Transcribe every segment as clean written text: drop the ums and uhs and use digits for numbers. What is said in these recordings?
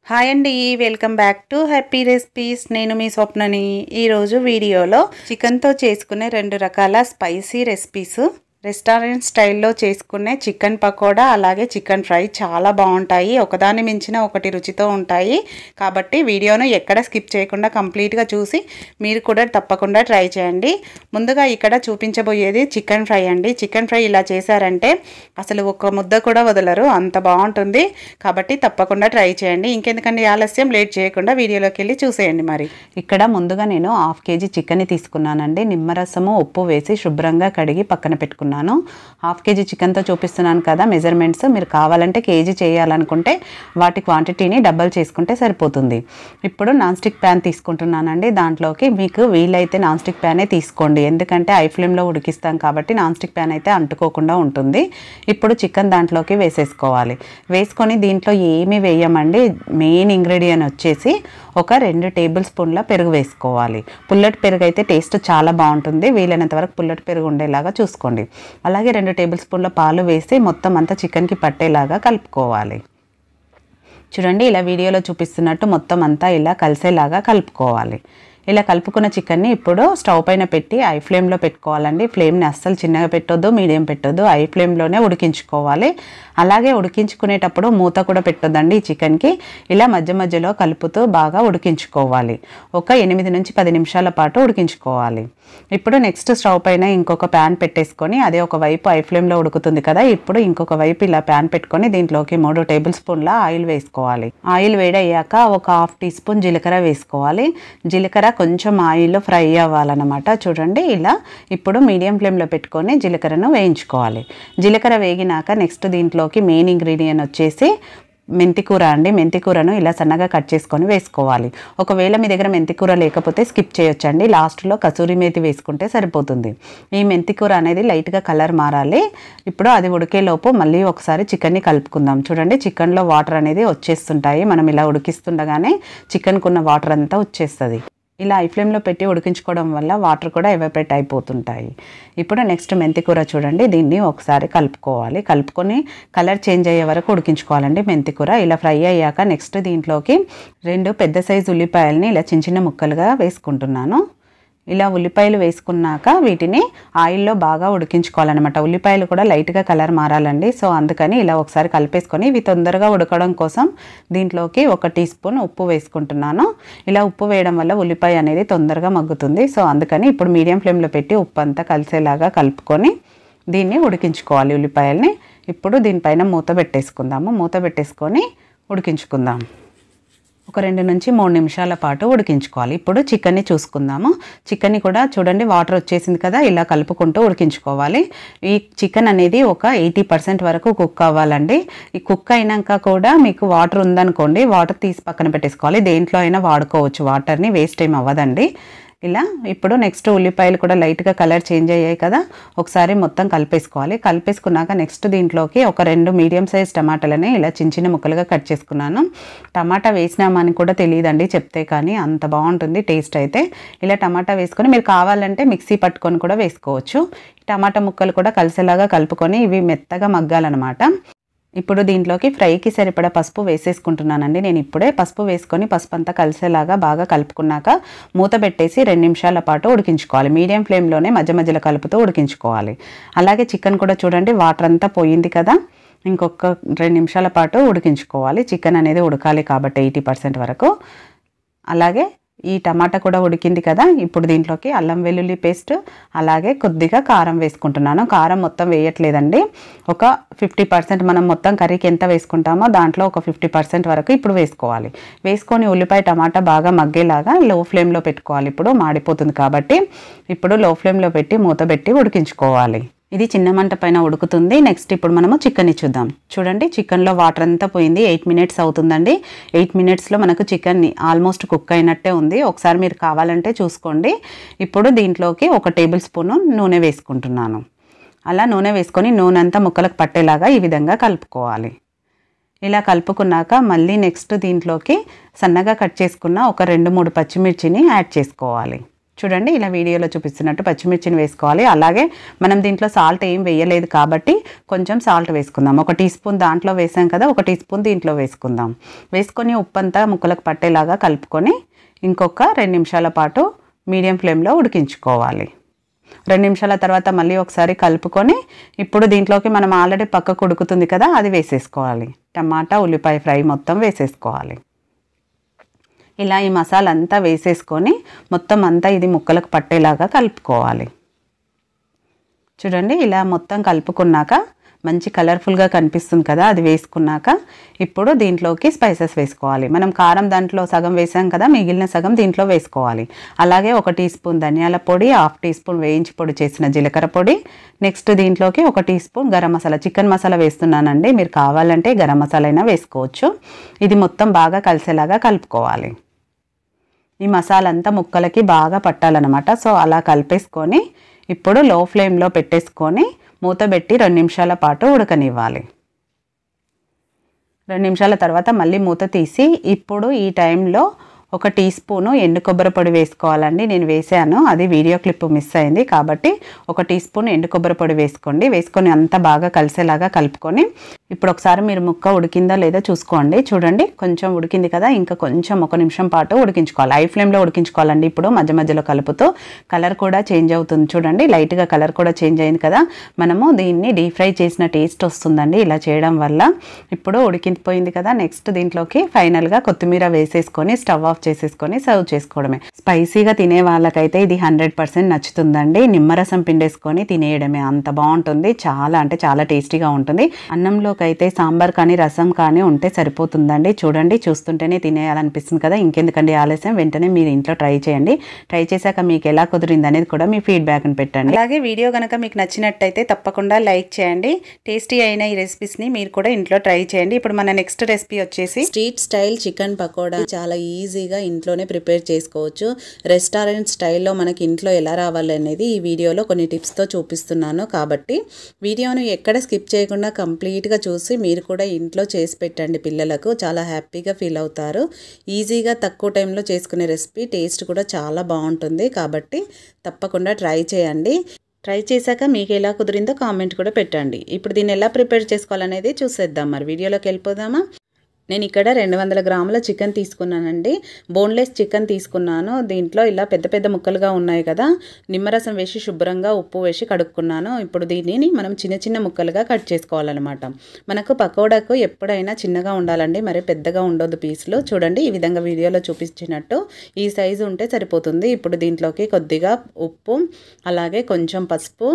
Hi అండి, welcome back to happy recipes. నేను మీ స్వప్నని. ఈరోజు వీడియోలో చికెన్తో చేసుకునే 2 రకాల స్పైసీ రెసిపీస్, రెస్టారెంట్ స్టైల్లో చేసుకునే చికెన్ పకోడా అలాగే చికెన్ ఫ్రై చాలా బాగుంటాయి. ఒకదాని మించిన ఒకటి రుచితో ఉంటాయి. కాబట్టి వీడియోను ఎక్కడ స్కిప్ చేయకుండా కంప్లీట్గా చూసి మీరు కూడా తప్పకుండా ట్రై చేయండి. ముందుగా ఇక్కడ చూపించబోయేది చికెన్ ఫ్రై అండి. చికెన్ ఫ్రై ఇలా చేశారంటే అసలు ఒక ముద్ద కూడా వదలరు, అంత బాగుంటుంది. కాబట్టి తప్పకుండా ట్రై చేయండి. ఇంకెందుకండి ఆలస్యం, లేట్ చేయకుండా వీడియోలోకి వెళ్ళి చూసేయండి. మరి ఇక్కడ ముందుగా నేను 1/2 kg చికెన్ తీసుకున్నానండి. నిమ్మరసము, ఉప్పు వేసి శుభ్రంగా కడిగి పక్కన పెట్టుకున్నాను. 1/2 kg చికెన్తో చూపిస్తున్నాను కదా మెజర్మెంట్స్. మీరు కావాలంటే కేజీ చేయాలనుకుంటే వాటి క్వాంటిటీని డబల్ చేసుకుంటే సరిపోతుంది. ఇప్పుడు నాన్ స్టిక్ ప్యాన్ తీసుకుంటున్నానండి. దాంట్లోకి మీకు వీలైతే నాన్ స్టిక్ ప్యానే తీసుకోండి, ఎందుకంటే ఐ ఫ్లేమ్లో ఉడికిస్తాం కాబట్టి నాన్ స్టిక్ ప్యాన్ అయితే అంటుకోకుండా ఉంటుంది. ఇప్పుడు చికెన్ దాంట్లోకి వేసేసుకోవాలి. వేసుకొని దీంట్లో ఏమీ వేయమండి. మెయిన్ ఇంగ్రీడియంట్ వచ్చేసి ఒక 2 టేబుల్ స్పూన్ల పెరుగు వేసుకోవాలి. పుల్లటి పెరుగు అయితే టేస్ట్ చాలా బాగుంటుంది. వీలైనంత వరకు పుల్లటి పెరుగు ఉండేలాగా చూసుకోండి. అలాగే 2 టేబుల్ స్పూన్ల పాలు వేసి మొత్తం అంతా చికెన్కి పట్టేలాగా కలుపుకోవాలి. చూడండి, ఇలా వీడియోలో చూపిస్తున్నట్టు మొత్తం అంతా ఇలా కలిసేలాగా కలుపుకోవాలి. ఇలా కలుపుకున్న చికెన్ని ఇప్పుడు స్టవ్ పైన పెట్టి ఐ ఫ్లేమ్లో పెట్టుకోవాలండి. ఫ్లేమ్ని అస్సలు చిన్నగా పెట్టొద్దు, మీడియం పెట్టొద్దు, ఐ ఫ్లేమ్లోనే ఉడికించుకోవాలి. అలాగే ఉడికించుకునేటప్పుడు మూత కూడా పెట్టొద్దండి. ఈ చికెన్కి ఇలా మధ్య మధ్యలో కలుపుతూ బాగా ఉడికించుకోవాలి. ఒక 8 నుంచి 10 నిమిషాల పాటు ఉడికించుకోవాలి. ఇప్పుడు నెక్స్ట్ స్టవ్ పైన ఇంకొక ప్యాన్ పెట్టేసుకొని, అదే ఒక వైపు ఐ ఫ్లేమ్లో ఉడుకుతుంది కదా, ఇప్పుడు ఇంకొక వైపు ఇలా ప్యాన్ పెట్టుకొని దీంట్లోకి 3 టేబుల్ స్పూన్ల ఆయిల్ వేసుకోవాలి. ఆయిల్ వేడయ్యాక ఒక 1/2 టీ స్పూన్ జీలకర్ర వేసుకోవాలి. జీలకర్ర కొంచెం ఆయిల్లో ఫ్రై అవ్వాలన్నమాట. చూడండి, ఇలా ఇప్పుడు మీడియం ఫ్లేమ్లో పెట్టుకొని జీలకర్రను వేయించుకోవాలి. జీలకర్ర వేగినాక నెక్స్ట్ దీంట్లోకి మెయిన్ ఇంగ్రీడియంట్ వచ్చేసి మెంతికూర అండి. మెంతికూరను ఇలా సన్నగా కట్ చేసుకొని వేసుకోవాలి. ఒకవేళ మీ దగ్గర మెంతికూర లేకపోతే స్కిప్ చేయొచ్చండి. లాస్ట్లో కసూరి మేతి వేసుకుంటే సరిపోతుంది. ఈ మెంతికూర అనేది లైట్గా కలర్ మారాలి. ఇప్పుడు అది ఉడికేలోపు మళ్ళీ ఒకసారి చికెన్ని కలుపుకుందాం. చూడండి, చికెన్లో వాటర్ అనేది వచ్చేస్తుంటాయి. మనం ఇలా ఉడికిస్తుండగానే చికెన్కు ఉన్న వాటర్ అంతా వచ్చేస్తుంది. ఇలా ఐ ఫ్లేమ్లో పెట్టి ఉడికించుకోవడం వల్ల వాటర్ కూడా ఎవాపరేట్ అయిపోతుంటాయి. ఇప్పుడు నెక్స్ట్ మెంతికూర చూడండి, దీన్ని ఒకసారి కలుపుకోవాలి. కలుపుకొని కలర్ చేంజ్ అయ్యే వరకు ఉడికించుకోవాలండి మెంతికూర. ఇలా ఫ్రై అయ్యాక నెక్స్ట్ దీంట్లోకి 2 పెద్ద సైజు ఉల్లిపాయలని ఇలా చిన్న చిన్న ముక్కలుగా వేసుకుంటున్నాను. ఇలా ఉల్లిపాయలు వేసుకున్నాక వీటిని ఆయిల్లో బాగా ఉడికించుకోవాలన్నమాట. ఉల్లిపాయలు కూడా లైట్గా కలర్ మారాలండి. సో అందుకని ఇలా ఒకసారి కలిపేసుకొని ఇవి తొందరగా ఉడకడం కోసం దీంట్లోకి 1 టీ స్పూన్ ఉప్పు వేసుకుంటున్నాను. ఇలా ఉప్పు వేయడం వల్ల ఉల్లిపాయ అనేది తొందరగా మగ్గుతుంది. సో అందుకని ఇప్పుడు మీడియం ఫ్లేమ్లో పెట్టి ఉప్పు అంతా కలిసేలాగా కలుపుకొని దీన్ని ఉడికించుకోవాలి ఉల్లిపాయల్ని. ఇప్పుడు దీనిపైన మూత పెట్టేసుకుందాము. మూత పెట్టేసుకొని ఉడికించుకుందాం. ఒక 2 నుంచి 3 నిమిషాల పాటు ఉడికించుకోవాలి. ఇప్పుడు చికెన్ని చూసుకుందాము. చికెన్ని కూడా చూడండి, వాటర్ వచ్చేసింది కదా, ఇలా కలుపుకుంటూ ఉడికించుకోవాలి. ఈ చికెన్ అనేది ఒక 80% వరకు కుక్ అవ్వాలండి. ఈ కుక్ అయినాక కూడా మీకు వాటర్ ఉందనుకోండి, వాటర్ తీసి పక్కన పెట్టేసుకోవాలి. దేంట్లో అయినా వాడుకోవచ్చు, వాటర్ని వేస్ట్ ఏం అవ్వదండి. ఇలా ఇప్పుడు నెక్స్ట్ ఉల్లిపాయలు కూడా లైట్గా కలర్ చేంజ్ అయ్యాయి కదా, ఒకసారి మొత్తం కలిపేసుకోవాలి. కలిపేసుకున్నాక నెక్స్ట్ దీంట్లోకి ఒక 2 మీడియం సైజ్ టమాటాలని ఇలా చిన్న చిన్న ముక్కలుగా కట్ చేసుకున్నాను. టమాటా వేసినామని కూడా తెలియదండి చెప్తే, కానీ అంత బాగుంటుంది టేస్ట్ అయితే. ఇలా టమాటా వేసుకొని మీరు కావాలంటే మిక్సీ పట్టుకొని కూడా వేసుకోవచ్చు. టమాటా ముక్కలు కూడా కలిసేలాగా కలుపుకొని ఇవి మెత్తగా మగ్గాలన్నమాట. ఇప్పుడు దీంట్లోకి ఫ్రైకి సరిపడా పసుపు వేసేసుకుంటున్నానండి. నేను ఇప్పుడే పసుపు వేసుకొని పసుపు అంతా కలిసేలాగా బాగా కలుపుకున్నాక మూత పెట్టేసి 2 నిమిషాల పాటు ఉడికించుకోవాలి. మీడియం ఫ్లేమ్లోనే మధ్య మధ్యలో కలుపుతూ ఉడికించుకోవాలి. అలాగే చికెన్ కూడా చూడండి, వాటర్ అంతా పోయింది కదా, ఇంకొక 2 నిమిషాల పాటు ఉడికించుకోవాలి. చికెన్ అనేది ఉడకాలి కాబట్టి 80% వరకు. అలాగే ఈ టమాటా కూడా ఉడికింది కదా, ఇప్పుడు దీంట్లోకి అల్లం వెల్లుల్లి పేస్ట్ అలాగే కొద్దిగా కారం వేసుకుంటున్నాను. కారం మొత్తం వేయట్లేదండి, ఒక 50%. మనం మొత్తం కర్రీకి ఎంత వేసుకుంటామో దాంట్లో ఒక 50% వరకు ఇప్పుడు వేసుకోవాలి. వేసుకొని ఉల్లిపాయ టమాటా బాగా మగ్గేలాగా లో ఫ్లేమ్లో పెట్టుకోవాలి. ఇప్పుడు మాడిపోతుంది కాబట్టి ఇప్పుడు లో ఫ్లేమ్లో పెట్టి మూత పెట్టి ఉడికించుకోవాలి. ఇది చిన్న మంట పైన ఉడుకుతుంది. నెక్స్ట్ ఇప్పుడు మనము చికెన్ని చూద్దాం. చూడండి, చికెన్లో వాటర్ అంతా పోయింది. 8 మినిట్స్ అవుతుందండి. 8 మినిట్స్లో మనకు చికెన్ ఆల్మోస్ట్ కుక్ అయినట్టే ఉంది. ఒకసారి మీరు కావాలంటే చూసుకోండి. ఇప్పుడు దీంట్లోకి 1 టేబుల్ స్పూన్ నూనె వేసుకుంటున్నాను. అలా నూనె వేసుకొని నూనె అంతా ముక్కలకు పట్టేలాగా ఈ విధంగా కలుపుకోవాలి. ఇలా కలుపుకున్నాక మళ్ళీ నెక్స్ట్ దీంట్లోకి సన్నగా కట్ చేసుకున్న ఒక 2-3 పచ్చిమిర్చిని యాడ్ చేసుకోవాలి. చూడండి ఇలా వీడియోలో చూపిస్తున్నట్టు పచ్చిమిర్చిని వేసుకోవాలి. అలాగే మనం దీంట్లో సాల్ట్ ఏం వేయలేదు కాబట్టి కొంచెం సాల్ట్ వేసుకుందాం. 1 టీ స్పూన్ దాంట్లో వేసాం కదా, 1 టీ స్పూన్ దీంట్లో వేసుకుందాం. వేసుకొని ఉప్పు అంతా ముక్కలకు పట్టేలాగా కలుపుకొని ఇంకొక 2 నిమిషాల పాటు మీడియం ఫ్లేమ్లో ఉడికించుకోవాలి. 2 నిమిషాల తర్వాత మళ్ళీ ఒకసారి కలుపుకొని ఇప్పుడు దీంట్లోకి మనం ఆల్రెడీ పక్కకు ఉడుకుతుంది కదా, అది వేసేసుకోవాలి. టమాటా ఉల్లిపాయ ఫ్రై మొత్తం వేసేసుకోవాలి. ఇలా ఈ మసాలా అంతా వేసేసుకొని మొత్తం అంతా ఇది ముక్కలకు పట్టేలాగా కలుపుకోవాలి. చూడండి ఇలా మొత్తం కలుపుకున్నాక మంచి కలర్ఫుల్గా కనిపిస్తుంది కదా, అది వేసుకున్నాక ఇప్పుడు దీంట్లోకి స్పైసెస్ వేసుకోవాలి. మనం కారం దాంట్లో సగం వేసాం కదా, మిగిలిన సగం దీంట్లో వేసుకోవాలి. అలాగే 1 టీ స్పూన్ ధనియాల పొడి, 1/2 టీ స్పూన్ వేయించి పొడి చేసిన జీలకర్ర పొడి, నెక్స్ట్ దీంట్లోకి 1 teaspoon garam masala, chicken masala వేస్తున్నానండి. మీరు కావాలంటే గరం మసాలా అయినా వేసుకోవచ్చు. ఇది మొత్తం బాగా కలిసేలాగా కలుపుకోవాలి. ఈ మసాలా అంతా ముక్కలకి బాగా పట్టాలన్నమాట. సో అలా కలిపేసుకొని ఇప్పుడు లో ఫ్లేమ్లో పెట్టేసుకొని మూత పెట్టి 2 నిమిషాల పాటు ఉడకనివ్వాలి. 2 నిమిషాల తర్వాత మళ్ళీ మూత తీసి ఇప్పుడు ఈ టైంలో 1 టీ స్పూను ఎండు కొబ్బరి పొడి వేసుకోవాలండి. నేను వేసాను, అది వీడియో క్లిప్ మిస్ అయింది కాబట్టి 1 టీ స్పూన్ ఎండు కొబ్బరి పొడి వేసుకోండి. వేసుకొని అంతా బాగా కలిసేలాగా కలుపుకొని ఇప్పుడు ఒకసారి మీరు ముక్క ఉడికిందా లేదా చూసుకోండి. చూడండి కొంచెం ఉడికింది కదా, ఇంకా కొంచెం 1 నిమిషం పాటు ఉడికించుకోవాలి. హై ఫ్లేమ్లో ఉడికించుకోవాలండి. ఇప్పుడు మధ్య మధ్యలో కలుపుతూ కలర్ కూడా చేంజ్ అవుతుంది. చూడండి లైట్గా కలర్ కూడా చేంజ్ అయింది కదా, మనము దీన్ని డీప్ ఫ్రై చేసిన టేస్ట్ వస్తుందండి ఇలా చేయడం వల్ల. ఇప్పుడు ఉడికిపోయింది కదా, నెక్స్ట్ దీంట్లోకి ఫైనల్గా కొత్తిమీర వేసేసుకొని స్టవ్ ఆఫ్ చేసేసుకొని సర్వ్ చేసుకోవడమే. స్పైసీగా తినే వాళ్ళకైతే ఇది 100% నచ్చుతుందండి. నిమ్మరసం పిండేసుకొని తినేయడమే, అంత బాగుంటుంది. చాలా అంటే చాలా టేస్టీగా ఉంటుంది. అన్నంలోకి అయితే సాంబార్ కానీ రసం కానీ ఉంటే సరిపోతుందండి. చూడండి చూస్తుంటేనే తినేయాలనిపిస్తుంది కదా, ఇంకెందుకండి ఆలస్యం, వెంటనే మీరు ఇంట్లో ట్రై చేయండి. ట్రై చేశాక మీకు ఎలా కుదిరింది అనేది కూడా మీ ఫీడ్బ్యాక్ని పెట్టండి. అలాగే వీడియో కనుక మీకు నచ్చినట్టయితే తప్పకుండా లైక్ చేయండి. టేస్టీ అయిన ఈ రెసిపీస్ని మీరు కూడా ఇంట్లో ట్రై చేయండి. ఇప్పుడు మన నెక్స్ట్ రెసిపీ వచ్చేసి స్ట్రీట్ స్టైల్ చికెన్ పకోడా. చాలా ఈజీగా ఇంట్లోనే ప్రిపేర్ చేసుకోవచ్చు. రెస్టారెంట్ స్టైల్లో మనకి ఇంట్లో ఎలా రావాలి అనేది ఈ వీడియోలో కొన్ని టిప్స్తో చూపిస్తున్నాను. కాబట్టి వీడియోను ఎక్కడ స్కిప్ చేయకుండా కంప్లీట్గా చూసి మీరు కూడా ఇంట్లో చేసి పెట్టండి. పిల్లలకు చాలా హ్యాపీగా ఫీల్ అవుతారు. ఈజీగా తక్కువ టైంలో చేసుకునే రెసిపీ, టేస్ట్ కూడా చాలా బాగుంటుంది. కాబట్టి తప్పకుండా ట్రై చేయండి. ట్రై చేశాక మీకు ఎలా కుదిరిందో కామెంట్ కూడా పెట్టండి. ఇప్పుడు దీన్ని ఎలా ప్రిపేర్ చేసుకోవాలనేది చూసేద్దాం. మరి వీడియోలోకి వెళ్ళిపోదామా? నేను ఇక్కడ 200 గ్రాముల చికెన్ తీసుకున్నానండి. బోన్లెస్ చికెన్ తీసుకున్నాను. దీంట్లో ఇలా పెద్ద పెద్ద ముక్కలుగా ఉన్నాయి కదా, నిమ్మరసం వేసి శుభ్రంగా ఉప్పు వేసి కడుక్కున్నాను. ఇప్పుడు దీనిని మనం చిన్న చిన్న ముక్కలుగా కట్ చేసుకోవాలన్నమాట. మనకు పకోడాకు ఎప్పుడైనా చిన్నగా ఉండాలండి, మరి పెద్దగా ఉండొద్దు పీసులు. చూడండి ఈ విధంగా వీడియోలో చూపించినట్టు ఈ సైజు ఉంటే సరిపోతుంది. ఇప్పుడు దీంట్లోకి కొద్దిగా ఉప్పు, అలాగే కొంచెం పసుపు,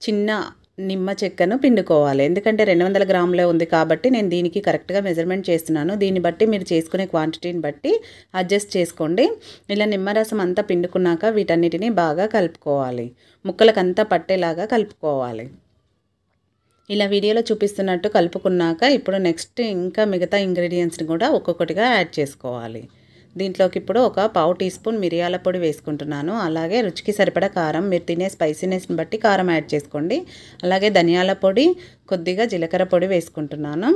చిన్న నిమ్మ చెక్కను పిండుకోవాలి. ఎందుకంటే 200 గ్రాములే ఉంది కాబట్టి నేను దీనికి కరెక్ట్గా మెజర్మెంట్ చేస్తున్నాను. దీన్ని బట్టి మీరు చేసుకునే క్వాంటిటీని బట్టి అడ్జస్ట్ చేసుకోండి. ఇలా నిమ్మరసం అంతా పిండుకున్నాక వీటన్నిటిని బాగా కలుపుకోవాలి. ముక్కలకంతా పట్టేలాగా కలుపుకోవాలి. ఇలా వీడియోలో చూపిస్తున్నట్టు కలుపుకున్నాక ఇప్పుడు నెక్స్ట్ ఇంకా మిగతా ఇంగ్రీడియంట్స్ని కూడా ఒక్కొక్కటిగా యాడ్ చేసుకోవాలి. దీంట్లోకి ఇప్పుడు ఒక 1/4 టీ స్పూన్ మిరియాల పొడి వేసుకుంటున్నాను. అలాగే రుచికి సరిపడా కారం, మీరు తినే స్పైసీనెస్ని బట్టి కారం యాడ్ చేసుకోండి. అలాగే ధనియాల పొడి, కొద్దిగా జీలకర్ర పొడి వేసుకుంటున్నాను.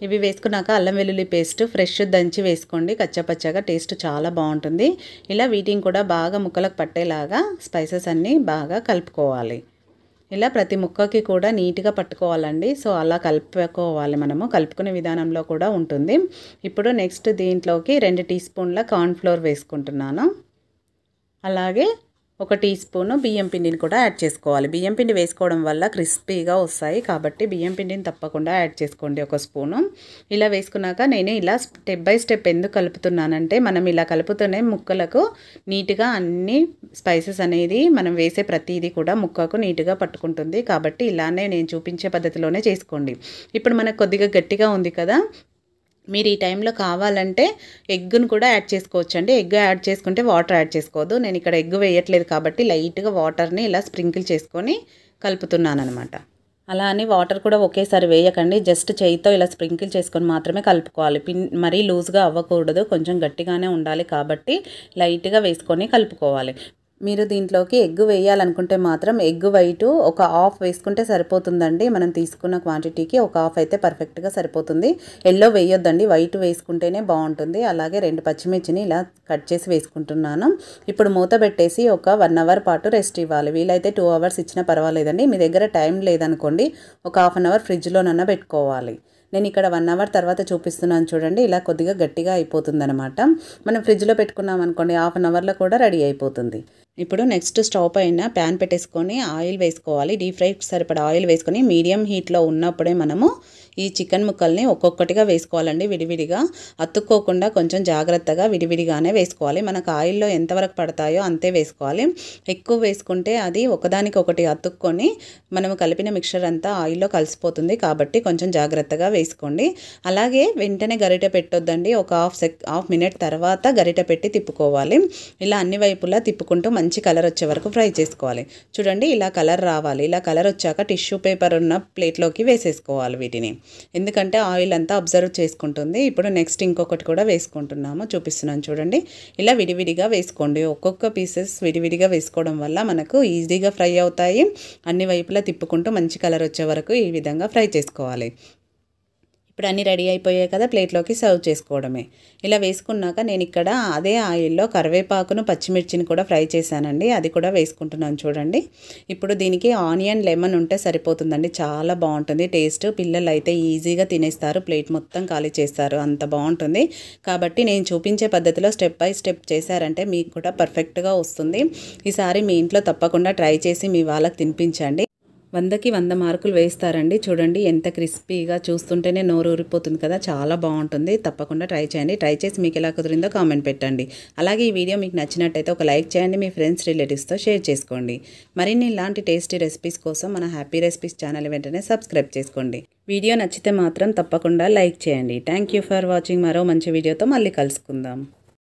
ఇవి వేసుకున్నాక అల్లం వెల్లుల్లి పేస్ట్ ఫ్రెష్ దంచి వేసుకోండి. కచ్చపచ్చగా టేస్ట్ చాలా బాగుంటుంది. ఇలా వీటిని కూడా బాగా ముక్కలకు పట్టేలాగా స్పైసెస్ అన్నీ బాగా కలుపుకోవాలి. ఇలా ప్రతి ముక్కకి కూడా నీట్గా పట్టుకోవాలండి. సో అలా కలుపుకోవాలి, మనము కలుపుకునే విధానంలో కూడా ఉంటుంది. ఇప్పుడు నెక్స్ట్ దీంట్లోకి 2 టీ స్పూన్ల కార్న్ఫ్లోర్ వేసుకుంటున్నాను. అలాగే 1 టీ స్పూను బియ్యం పిండిని కూడా యాడ్ చేసుకోవాలి. బియ్యం పిండి వేసుకోవడం వల్ల క్రిస్పీగా వస్తాయి కాబట్టి బియ్యం పిండిని తప్పకుండా యాడ్ చేసుకోండి 1 స్పూను. ఇలా వేసుకున్నాక నేను ఇలా స్టెప్ బై స్టెప్ ఎందుకు కలుపుతున్నానంటే, మనం ఇలా కలుపుతూనే ముక్కలకు నీట్గా అన్ని స్పైసెస్ అనేది మనం వేసే ప్రతిదీ కూడా ముక్కకు నీట్గా పట్టుకుంటుంది. కాబట్టి ఇలానే నేను చూపించే పద్ధతిలోనే చేసుకోండి. ఇప్పుడు మనకు కొద్దిగా గట్టిగా ఉంది కదా, మీరు ఈ టైంలో కావాలంటే ఎగ్గును కూడా యాడ్ చేసుకోవచ్చు అండి. ఎగ్ యాడ్ చేసుకుంటే వాటర్ యాడ్ చేసుకోవద్దు. నేను ఇక్కడ ఎగ్ వేయట్లేదు కాబట్టి లైట్గా వాటర్ని ఇలా స్ప్రింకిల్ చేసుకొని కలుపుతున్నాను అనమాట. అలా అని వాటర్ కూడా ఒకేసారి వేయకండి, జస్ట్ చేయితో ఇలా స్ప్రింకిల్ చేసుకొని మాత్రమే కలుపుకోవాలి. మరీ లూజ్గా అవ్వకూడదు, కొంచెం గట్టిగానే ఉండాలి కాబట్టి లైట్గా వేసుకొని కలుపుకోవాలి. మీరు దీంట్లోకి ఎగ్ వేయాలనుకుంటే మాత్రం ఎగ్ వైట్ ఒక హాఫ్ వేసుకుంటే సరిపోతుందండి. మనం తీసుకున్న క్వాంటిటీకి ఒక హాఫ్ అయితే పర్ఫెక్ట్గా సరిపోతుంది. ఎల్లో వేయొద్దండి, వైట్ వేసుకుంటేనే బాగుంటుంది. అలాగే 2 పచ్చిమిర్చిని ఇలా కట్ చేసి వేసుకుంటున్నాను. ఇప్పుడు మూత పెట్టేసి ఒక 1 అవర్ పాటు రెస్ట్ ఇవ్వాలి. వీలైతే 2 అవర్స్ ఇచ్చినా పర్వాలేదండి. మీ దగ్గర టైం లేదనుకోండి ఒక హాఫ్ అన్ అవర్ ఫ్రిడ్జ్లోనన్నా పెట్టుకోవాలి. నేను ఇక్కడ 1 అవర్ తర్వాత చూపిస్తున్నాను చూడండి. ఇలా కొద్దిగా గట్టిగా అయిపోతుందన్నమాట. మనం ఫ్రిడ్జ్లో పెట్టుకున్నాం అనుకోండి హాఫ్ అన్ అవర్లో కూడా రెడీ అయిపోతుంది. ఇప్పుడు నెక్స్ట్ స్టవ్ పైన ప్యాన్ పెట్టేసుకొని ఆయిల్ వేసుకోవాలి. డీప్ ఫ్రైకి సరిపడా ఆయిల్ వేసుకొని మీడియం హీట్లో ఉన్నప్పుడే మనము ఈ చికెన్ ముక్కల్ని ఒక్కొక్కటిగా వేసుకోవాలండి. విడివిడిగా అతుక్కోకుండా కొంచెం జాగ్రత్తగా విడివిడిగానే వేసుకోవాలి. మనకు ఆయిల్లో ఎంతవరకు పడతాయో అంతే వేసుకోవాలి. ఎక్కువ వేసుకుంటే అది ఒకదానికొకటి అతుక్కొని మనము కలిపిన మిక్చర్ అంతా ఆయిల్లో కలిసిపోతుంది. కాబట్టి కొంచెం జాగ్రత్తగా వేసుకోండి. అలాగే వెంటనే గరిటె పెట్టొద్దండి. ఒక హాఫ్ మినిట్ తర్వాత గరిటె పెట్టి తిప్పుకోవాలి. ఇలా అన్ని వైపులా తిప్పుకుంటూ మంచి కలర్ వచ్చే వరకు ఫ్రై చేసుకోవాలి. చూడండి ఇలా కలర్ రావాలి. ఇలా కలర్ వచ్చాక టిష్యూ పేపర్ ఉన్న ప్లేట్లోకి వేసేసుకోవాలి వీటిని. ఎందుకంటే ఆయిల్ అంతా అబ్జర్వ్ చేసుకుంటుంది. ఇప్పుడు నెక్స్ట్ ఇంకొకటి కూడా వేసుకుంటున్నాము, చూపిస్తున్నాను చూడండి. ఇలా విడివిడిగా వేసుకోండి. ఒక్కొక్క పీసెస్ విడివిడిగా వేసుకోవడం వల్ల మనకు ఈజీగా ఫ్రై అవుతాయి. అన్ని వైపులా తిప్పుకుంటూ మంచి కలర్ వచ్చే వరకు ఈ విధంగా ఫ్రై చేసుకోవాలి. ఇప్పుడు అన్నీ రెడీ అయిపోయాయి కదా, ప్లేట్లోకి సర్వ్ చేసుకోవడమే. ఇలా వేసుకున్నాక నేను ఇక్కడ అదే ఆయిల్లో కరివేపాకును పచ్చిమిర్చిని కూడా ఫ్రై చేశానండి. అది కూడా వేసుకుంటున్నాను చూడండి. ఇప్పుడు దీనికి ఆనియన్ లెమన్ ఉంటే సరిపోతుందండి. చాలా బాగుంటుంది టేస్ట్. పిల్లలు అయితే ఈజీగా తినేస్తారు, ప్లేట్ మొత్తం ఖాళీ చేస్తారు, అంత బాగుంటుంది. కాబట్టి నేను చూపించే పద్ధతిలో స్టెప్ బై స్టెప్ చేశారంటే మీకు కూడా పర్ఫెక్ట్గా వస్తుంది. ఈసారి మీ ఇంట్లో తప్పకుండా ట్రై చేసి మీ వాళ్ళకి తినిపించండి. 100కి 100 మార్కులు వేస్తారండి. చూడండి ఎంత క్రిస్పీగా, చూస్తుంటేనే నోరు ఊరిపోతుంది కదా, చాలా బాగుంటుంది. తప్పకుండా ట్రై చేయండి. ట్రై చేసి మీకు ఎలా కుదిరిందో కామెంట్ పెట్టండి. అలాగే ఈ వీడియో మీకు నచ్చినట్టయితే ఒక లైక్ చేయండి. మీ ఫ్రెండ్స్ రిలేటివ్స్తో షేర్ చేసుకోండి. మరిన్ని ఇలాంటి టేస్టీ రెసిపీస్ కోసం మన హ్యాపీ రెసిపీస్ ఛానల్ వెంటనే సబ్స్క్రైబ్ చేసుకోండి. వీడియో నచ్చితే మాత్రం తప్పకుండా లైక్ చేయండి. Thank you for watching. మరో మంచి వీడియోతో మళ్ళీ కలుసుకుందాం.